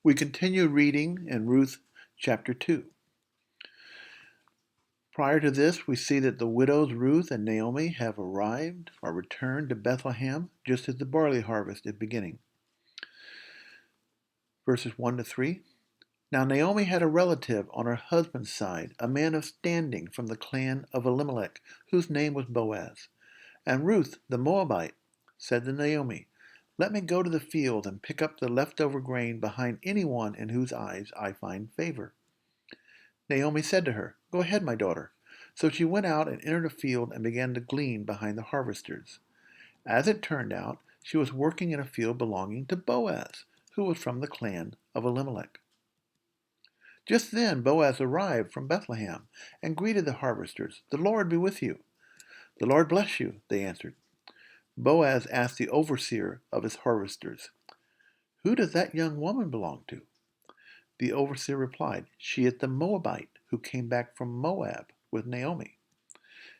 We continue reading in Ruth chapter 2. Prior to this, we see that the widows Ruth and Naomi have arrived or returned to Bethlehem just as the barley harvest is beginning. Verses 1 to 3. Now Naomi had a relative on her husband's side, a man of standing from the clan of Elimelech, whose name was Boaz. And Ruth, the Moabite, said to Naomi, "Let me go to the field and pick up the leftover grain behind anyone in whose eyes I find favor." Naomi said to her, "Go ahead, my daughter." So she went out and entered a field and began to glean behind the harvesters. As it turned out, she was working in a field belonging to Boaz, who was from the clan of Elimelech. Just then Boaz arrived from Bethlehem and greeted the harvesters. "The Lord be with you." "The Lord bless you," they answered. Boaz asked the overseer of his harvesters, "Who does that young woman belong to?" The overseer replied, "She is the Moabite who came back from Moab with Naomi."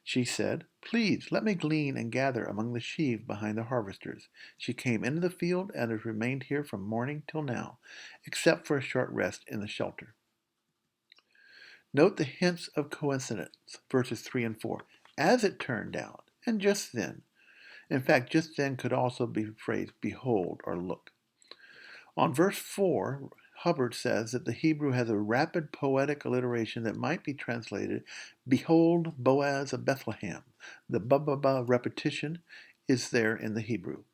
She said, "Please let me glean and gather among the sheaves behind the harvesters." She came into the field and has remained here from morning till now, except for a short rest in the shelter. Note the hints of coincidence, verses 3 and 4. As it turned out, and just then. In fact, just then could also be phrased behold or look. On verse 4, Hubbard says that the Hebrew has a rapid poetic alliteration that might be translated, "Behold Boaz of Bethlehem." The ba-ba-ba repetition is there in the Hebrew.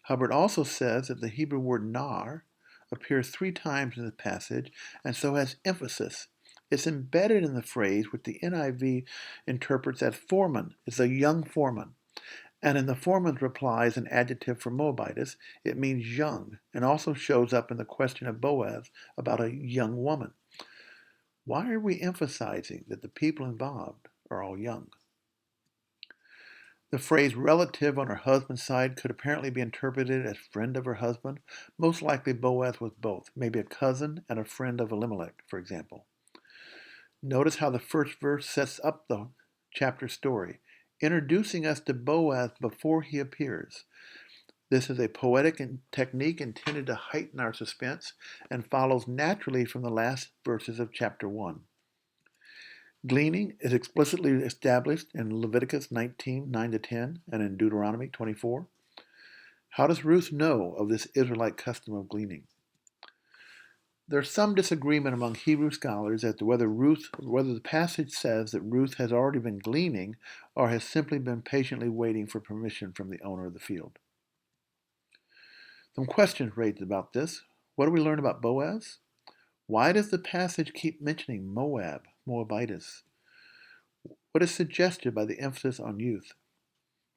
Hubbard also says that the Hebrew word nar appears 3 times in the passage and so has emphasis. It's embedded in the phrase which the NIV interprets as foreman. It's a young foreman. And in the foreman's reply as an adjective for Moabites, it means young, and also shows up in the question of Boaz about a young woman. Why are we emphasizing that the people involved are all young? The phrase relative on her husband's side could apparently be interpreted as friend of her husband. Most likely Boaz was both, maybe a cousin and a friend of Elimelech, for example. Notice how the first verse sets up the chapter story, introducing us to Boaz before he appears. This is a poetic technique intended to heighten our suspense and follows naturally from the last verses of chapter 1. Gleaning is explicitly established in Leviticus 19, 9-10, and in Deuteronomy 24. How does Ruth know of this Israelite custom of gleaning? There's some disagreement among Hebrew scholars as to whether the passage says that Ruth has already been gleaning or has simply been patiently waiting for permission from the owner of the field. Some questions raised about this. What do we learn about Boaz? Why does the passage keep mentioning Moabites? What is suggested by the emphasis on youth?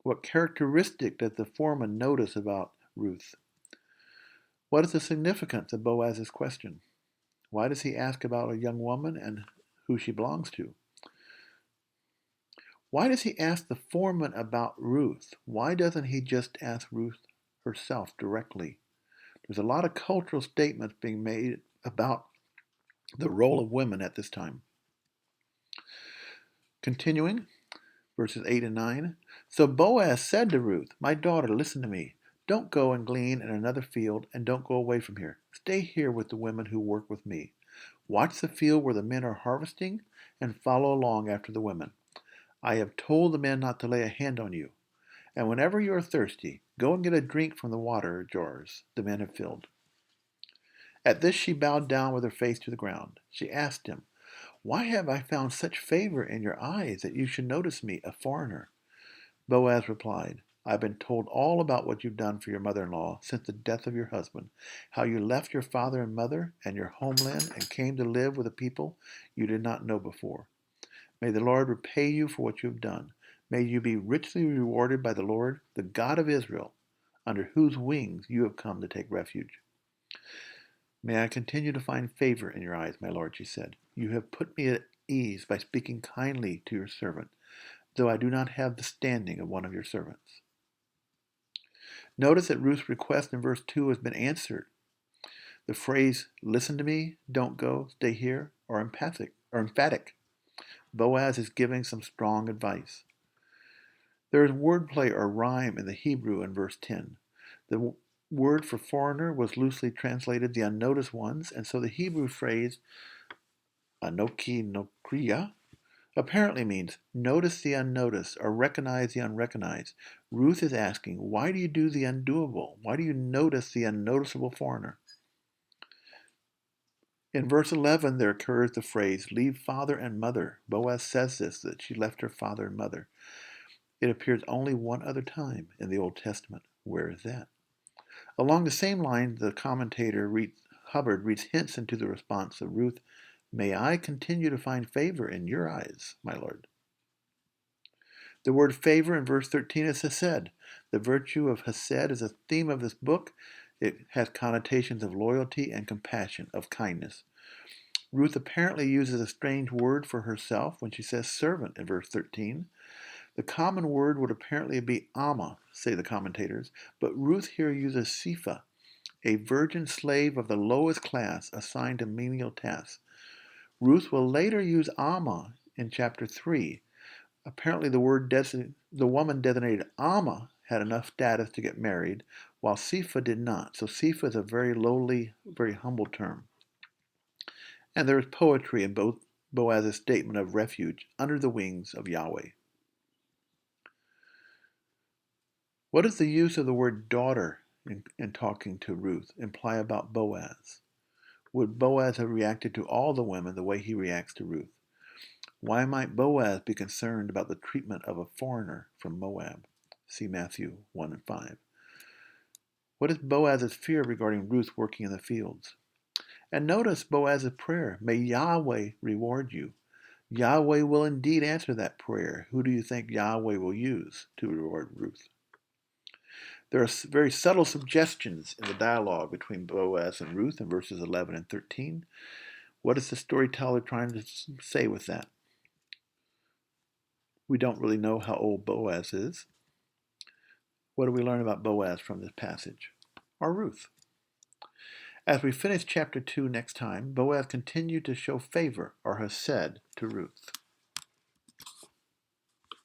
What characteristic does the foreman notice about Ruth? What is the significance of Boaz's question? Why does he ask about a young woman and who she belongs to? Why does he ask the foreman about Ruth? Why doesn't he just ask Ruth herself directly? There's a lot of cultural statements being made about the role of women at this time. Continuing, verses 8 and 9. So Boaz said to Ruth, "My daughter, listen to me. Don't go and glean in another field, and don't go away from here. Stay here with the women who work with me. Watch the field where the men are harvesting, and follow along after the women. I have told the men not to lay a hand on you. And whenever you are thirsty, go and get a drink from the water jars the men have filled." At this she bowed down with her face to the ground. She asked him, "Why have I found such favor in your eyes that you should notice me, a foreigner?" Boaz replied, "I've been told all about what you've done for your mother-in-law since the death of your husband, how you left your father and mother and your homeland and came to live with a people you did not know before. May the Lord repay you for what you have done. May you be richly rewarded by the Lord, the God of Israel, under whose wings you have come to take refuge." "May I continue to find favor in your eyes, my lord," she said. "You have put me at ease by speaking kindly to your servant, though I do not have the standing of one of your servants." Notice that Ruth's request in verse 2 has been answered. The phrase, "listen to me, don't go, stay here," are emphatic. Boaz is giving some strong advice. There is wordplay or rhyme in the Hebrew in verse 10. The word for foreigner was loosely translated the unnoticed ones, and so the Hebrew phrase anoki nokriya apparently means notice the unnoticed or recognize the unrecognized. Ruth is asking, why do you do the undoable? Why do you notice the unnoticeable foreigner? In verse 11, there occurs the phrase, leave father and mother. Boaz says this, that she left her father and mother. It appears only one other time in the Old Testament. Where is that? Along the same line, the commentator Hubbard reads hints into the response of Ruth, may I continue to find favor in your eyes, my Lord. The word favor in verse 13 is hesed. The virtue of hesed is a theme of this book. It has connotations of loyalty and compassion, of kindness. Ruth apparently uses a strange word for herself when she says servant in verse 13. The common word would apparently be amma, say the commentators, but Ruth here uses sifa, a virgin slave of the lowest class assigned to menial tasks. Ruth will later use amma in chapter 3. Apparently the woman designated amma had enough status to get married, while sifa did not. So sifa is a very lowly, very humble term. And there is poetry in both Boaz's statement of refuge under the wings of Yahweh. What does the use of the word daughter in talking to Ruth imply about Boaz? Would Boaz have reacted to all the women the way he reacts to Ruth? Why might Boaz be concerned about the treatment of a foreigner from Moab? See Matthew 1 and 5. What is Boaz's fear regarding Ruth working in the fields? And notice Boaz's prayer, may Yahweh reward you. Yahweh will indeed answer that prayer. Who do you think Yahweh will use to reward Ruth? There are very subtle suggestions in the dialogue between Boaz and Ruth in verses 11 and 13. What is the storyteller trying to say with that? We don't really know how old Boaz is. What do we learn about Boaz from this passage? Or Ruth? As we finish chapter 2 next time, Boaz continued to show favor, or hesed, to Ruth.